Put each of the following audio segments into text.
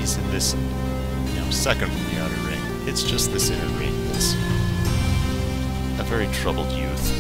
enemies in this, second from the outer ring. It's just this inner ring that's a very troubled youth.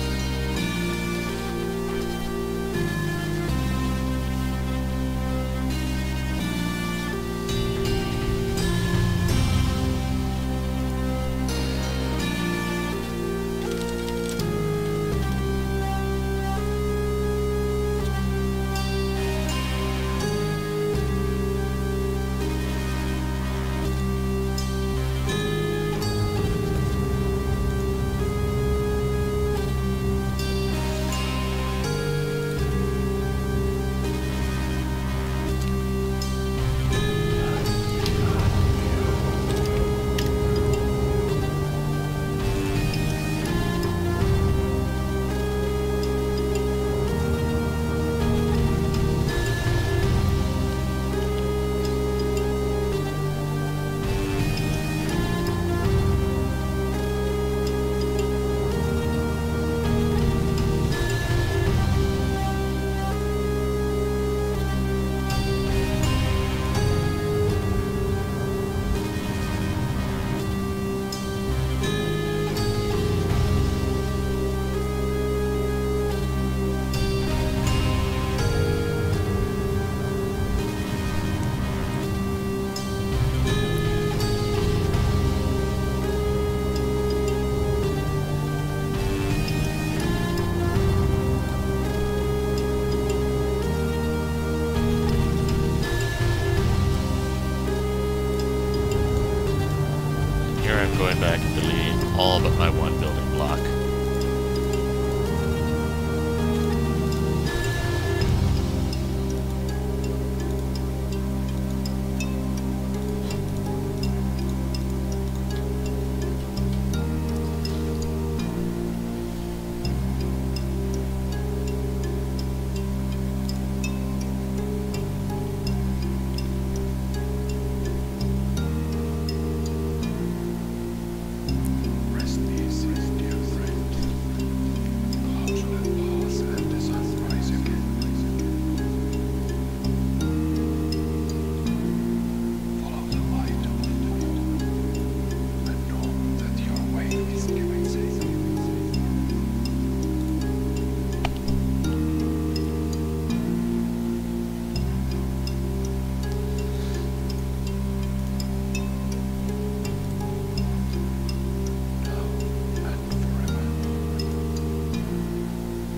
Going back and deleting all but my one building block.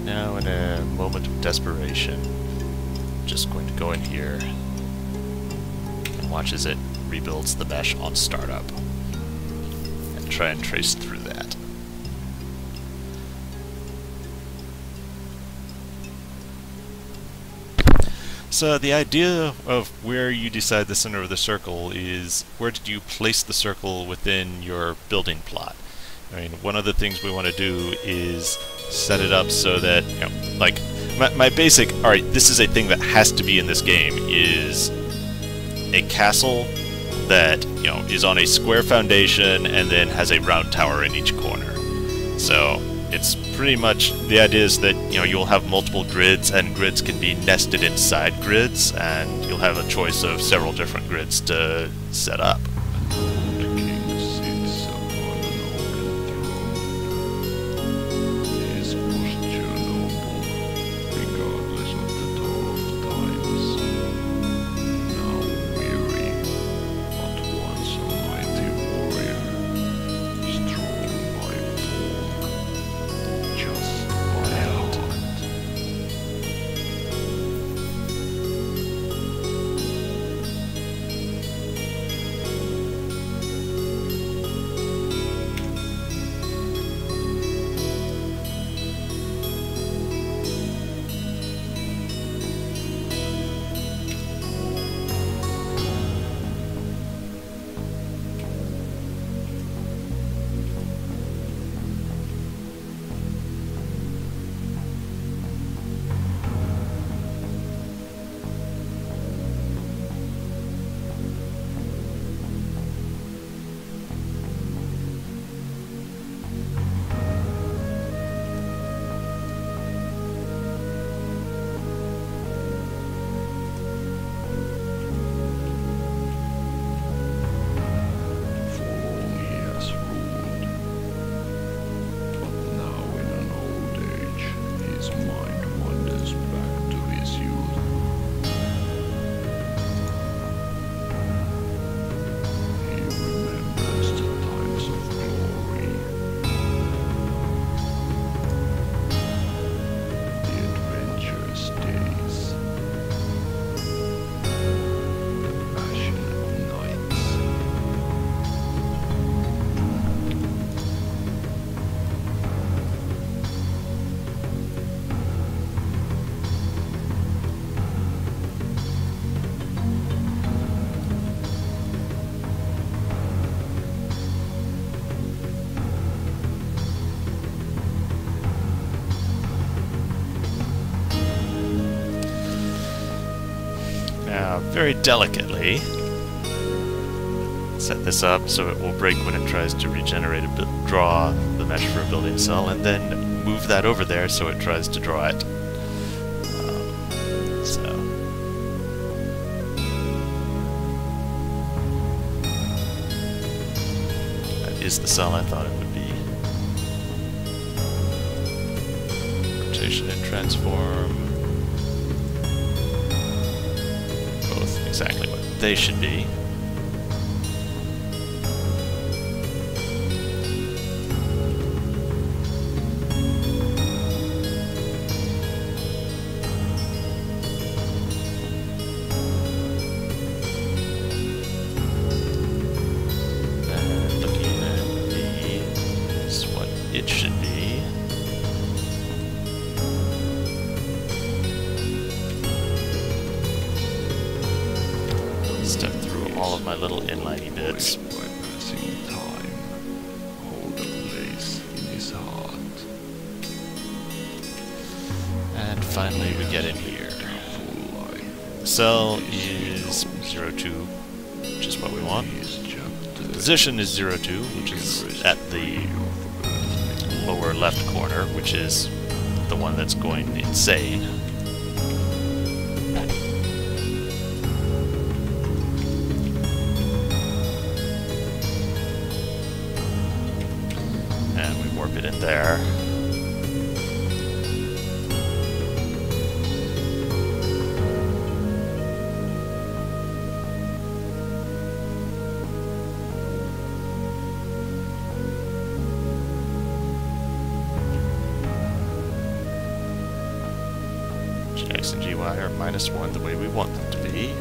Now, in a moment of desperation, I'm just going to go in here and watch as it rebuilds the mesh on startup and try and trace through that. So the idea of where you decide the center of the circle is where did you place the circle within your building plot. I mean, one of the things we want to do is set it up so that, like, my basic, alright, this is a thing that has to be in this game, is a castle that, is on a square foundation and then has a round tower in each corner. So, it's pretty much, the idea is that, you'll have multiple grids, and grids can be nested inside grids, and you'll have a choice of several different grids to set up. Now, very delicately, set this up so it will break when it tries to regenerate draw the mesh for a building cell, and then move that over there so it tries to draw it. That is the cell I thought it would be. Rotation and transform. Both exactly what they should be. It should be. Step through all of my little inliney bits. And finally we get in here. The cell is 02, which is what we want. The position is 02, which is at the lower left corner, which is the one that's going insane. And we warp it in there. X and GY are -1 the way we want them to be.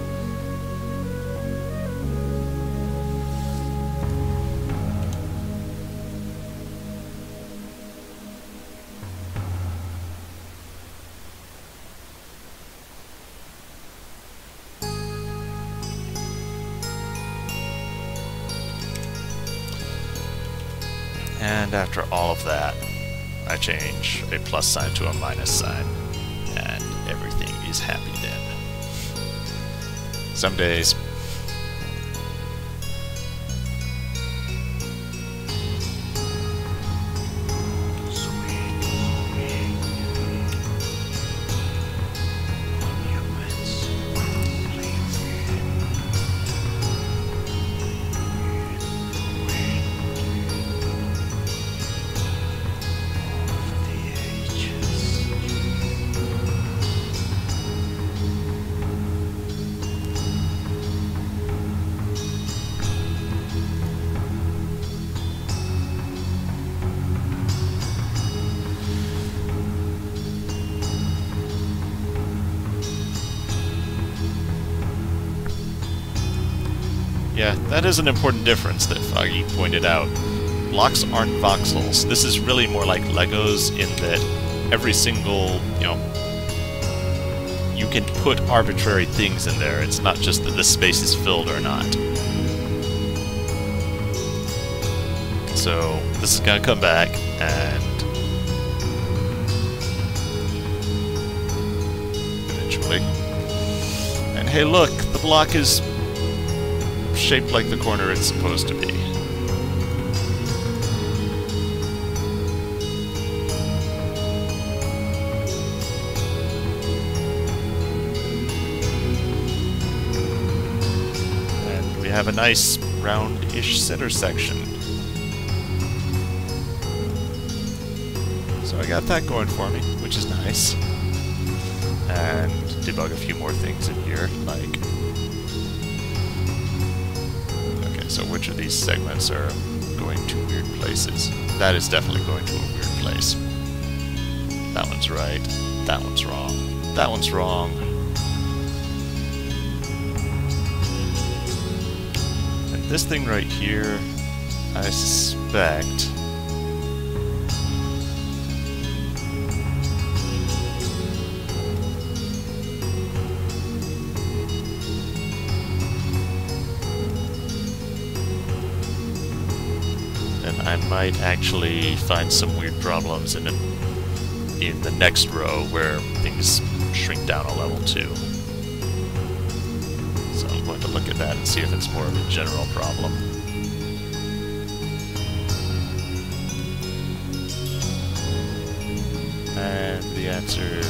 And after all of that, I change a plus sign to a minus sign. And everything is happy then. Some days. Yeah, that is an important difference that Foggy pointed out. Blocks aren't voxels. This is really more like Legos in that every single, you can put arbitrary things in there. It's not just that the space is filled or not. So this is going to come back and eventually. And hey, look, the block is shaped like the corner it's supposed to be. And we have a nice round-ish center section. So I got that going for me, which is nice. And debug a few more things in here, like... So which of these segments are going to weird places? That is definitely going to a weird place. That one's right. That one's wrong. That one's wrong. And this thing right here, I suspect... I might actually find some weird problems in the next row where things shrink down a level too. So I'm going to look at that and see if it's more of a general problem. And the answer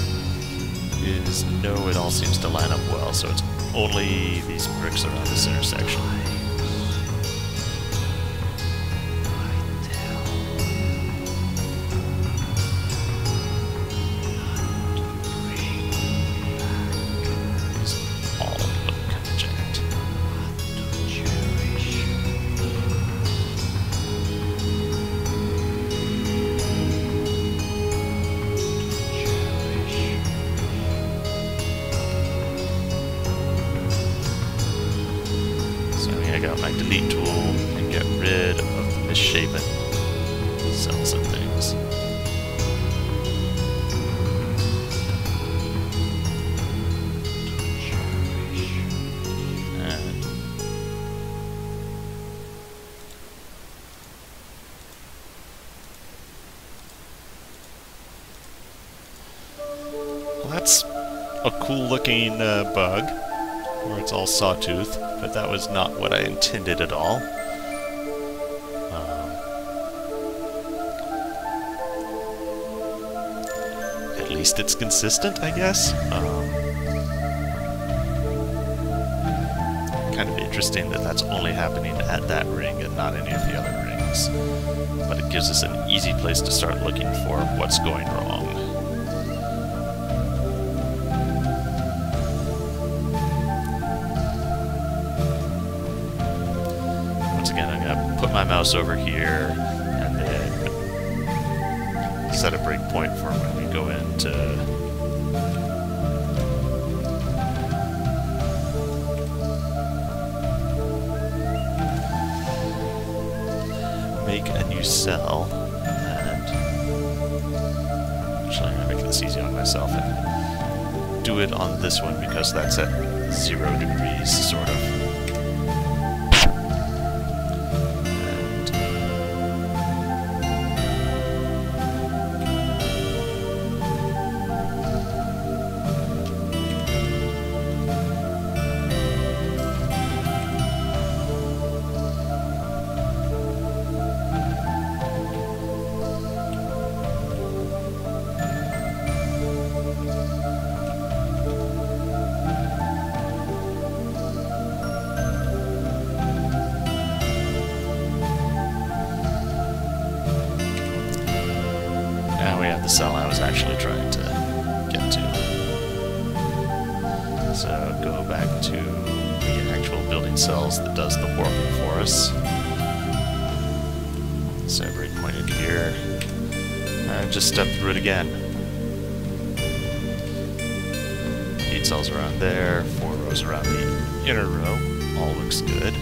is no, it all seems to line up well, so it's only these bricks around this intersection. I got my delete tool and get rid of the misshapen cells and things. And well, that's a cool looking bug, where it's all sawtooth, but that was not what I intended at all. At least it's consistent, I guess. Kind of interesting that that's only happening at that ring and not any of the other rings. But it gives us an easy place to start looking for what's going wrong. Again, I'm going to put my mouse over here and then set a breakpoint for when we go into make a new cell. And actually, I'm going to make this easy on myself and do it on this one because that's at 0 degrees, sort of. We have the cell I was actually trying to get to. So go back to the actual building cells that does the warping for us. So breakpoint in here. And just step through it again. 8 cells around there, 4 rows around the inner row. All looks good.